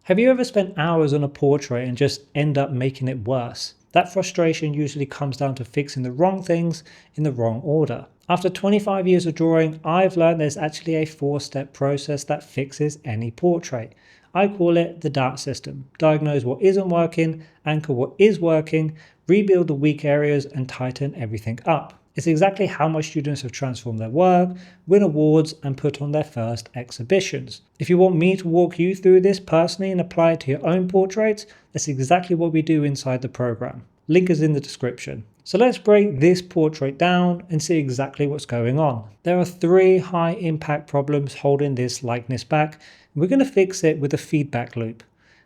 Have you ever spent hours on a portrait and just end up making it worse? That frustration usually comes down to fixing the wrong things in the wrong order. After 25 years of drawing, I've learned there's actually a 4-step process that fixes any portrait. I call it the DART system. Diagnose what isn't working, anchor what is working, rebuild the weak areas, and tighten everything up. It's exactly how my students have transformed their work, win awards, and put on their first exhibitions. If you want me to walk you through this personally and apply it to your own portraits, that's exactly what we do inside the program. Link is in the description. So let's break this portrait down and see exactly what's going on. There are 3 high impact problems holding this likeness back. We're going to fix it with a feedback loop.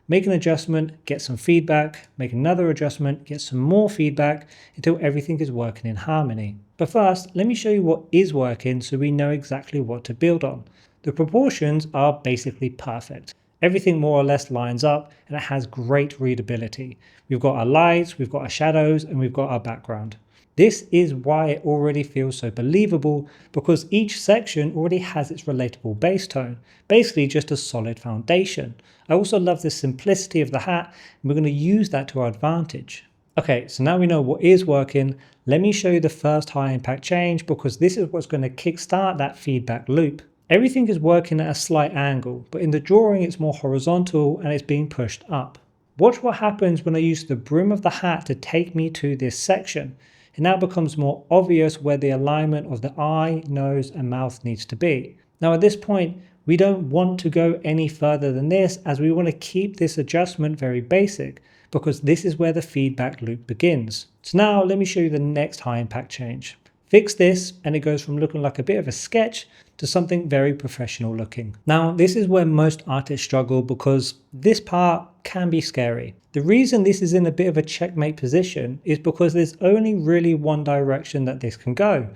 Make an adjustment, get some feedback, make another adjustment, get some more feedback until everything is working in harmony. But first, let me show you what is working so we know exactly what to build on. The proportions are basically perfect. Everything more or less lines up and it has great readability. We've got our lights, we've got our shadows, and we've got our background. This is why it already feels so believable, because each section already has its relatable base tone, basically just a solid foundation. I also love the simplicity of the hat, and we're going to use that to our advantage. Okay, so now we know what is working. Let me show you the first high impact change, because this is what's going to kickstart that feedback loop. Everything is working at a slight angle, but in the drawing it's more horizontal and it's being pushed up. Watch what happens when I use the brim of the hat to take me to this section. It now becomes more obvious where the alignment of the eye, nose, and mouth needs to be. Now at this point, we don't want to go any further than this, as we want to keep this adjustment very basic, because this is where the feedback loop begins. So now let me show you the next high impact change. Fix this and it goes from looking like a bit of a sketch to something very professional looking. Now this is where most artists struggle, because this part can be scary. The reason this is in a bit of a checkmate position is because there's only really one direction that this can go,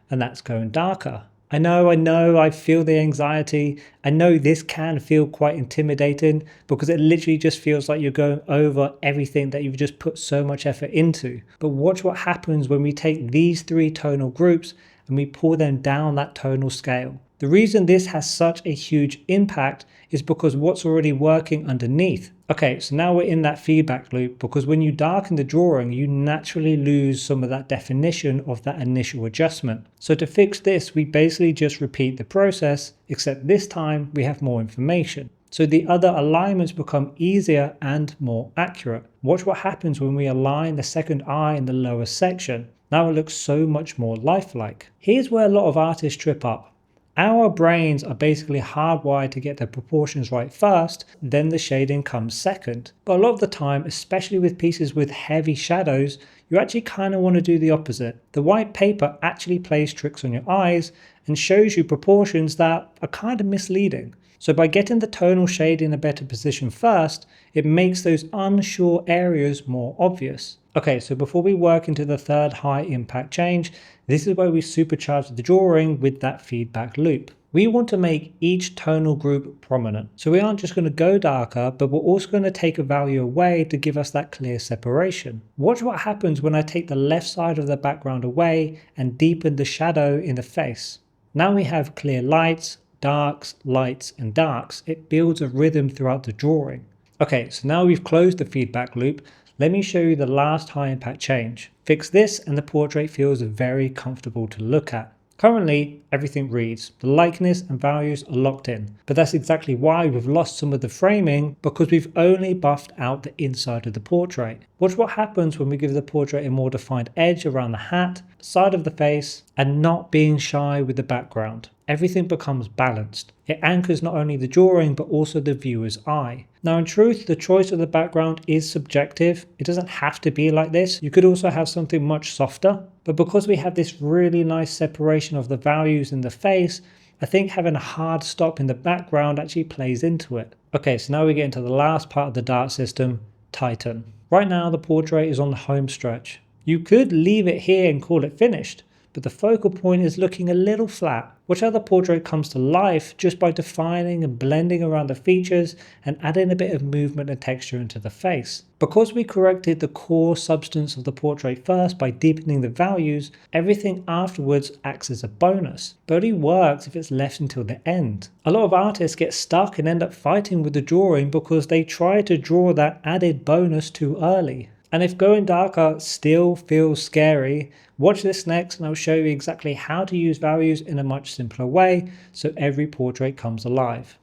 and that's going darker. I know, I feel the anxiety. I know this can feel quite intimidating, because it literally just feels like you're going over everything that you've just put so much effort into. But watch what happens when we take these 3 tonal groups and we pull them down that tonal scale. The reason this has such a huge impact is because what's already working underneath. Okay, so now we're in that feedback loop, because when you darken the drawing, you naturally lose some of that definition of that initial adjustment. So to fix this, we basically just repeat the process, except this time we have more information. So the other alignments become easier and more accurate. Watch what happens when we align the second eye in the lower section. Now it looks so much more lifelike. Here's where a lot of artists trip up. Our brains are basically hardwired to get the proportions right first, then the shading comes second. But a lot of the time, especially with pieces with heavy shadows, you actually kind of want to do the opposite. The white paper actually plays tricks on your eyes and shows you proportions that are kind of misleading. So by getting the tonal shade in a better position first, it makes those unsure areas more obvious. Okay, so before we work into the third high impact change, this is where we supercharge the drawing with that feedback loop. We want to make each tonal group prominent. So we aren't just going to go darker, but we're also going to take a value away to give us that clear separation. Watch what happens when I take the left side of the background away and deepen the shadow in the face. Now we have clear lights, darks, lights, and darks. It builds a rhythm throughout the drawing. Okay, so now we've closed the feedback loop. Let me show you the last high impact change. Fix this and the portrait feels very comfortable to look at. Currently, everything reads. The likeness and values are locked in, but that's exactly why we've lost some of the framing, because we've only buffed out the inside of the portrait. Watch what happens when we give the portrait a more defined edge around the hat, side of the face, and not being shy with the background. Everything becomes balanced. It anchors not only the drawing, but also the viewer's eye. Now in truth, the choice of the background is subjective. It doesn't have to be like this. You could also have something much softer, but because we have this really nice separation of the values in the face, I think having a hard stop in the background actually plays into it. Okay, so now we get into the last part of the DART system, tighten. Right now the portrait is on the home stretch. You could leave it here and call it finished, but the focal point is looking a little flat. Watch how the portrait comes to life just by defining and blending around the features and adding a bit of movement and texture into the face. Because we corrected the core substance of the portrait first by deepening the values, everything afterwards acts as a bonus, but only works if it's left until the end. A lot of artists get stuck and end up fighting with the drawing because they try to draw that added bonus too early. And if going darker still feels scary, watch this next and I'll show you exactly how to use values in a much simpler way so every portrait comes alive.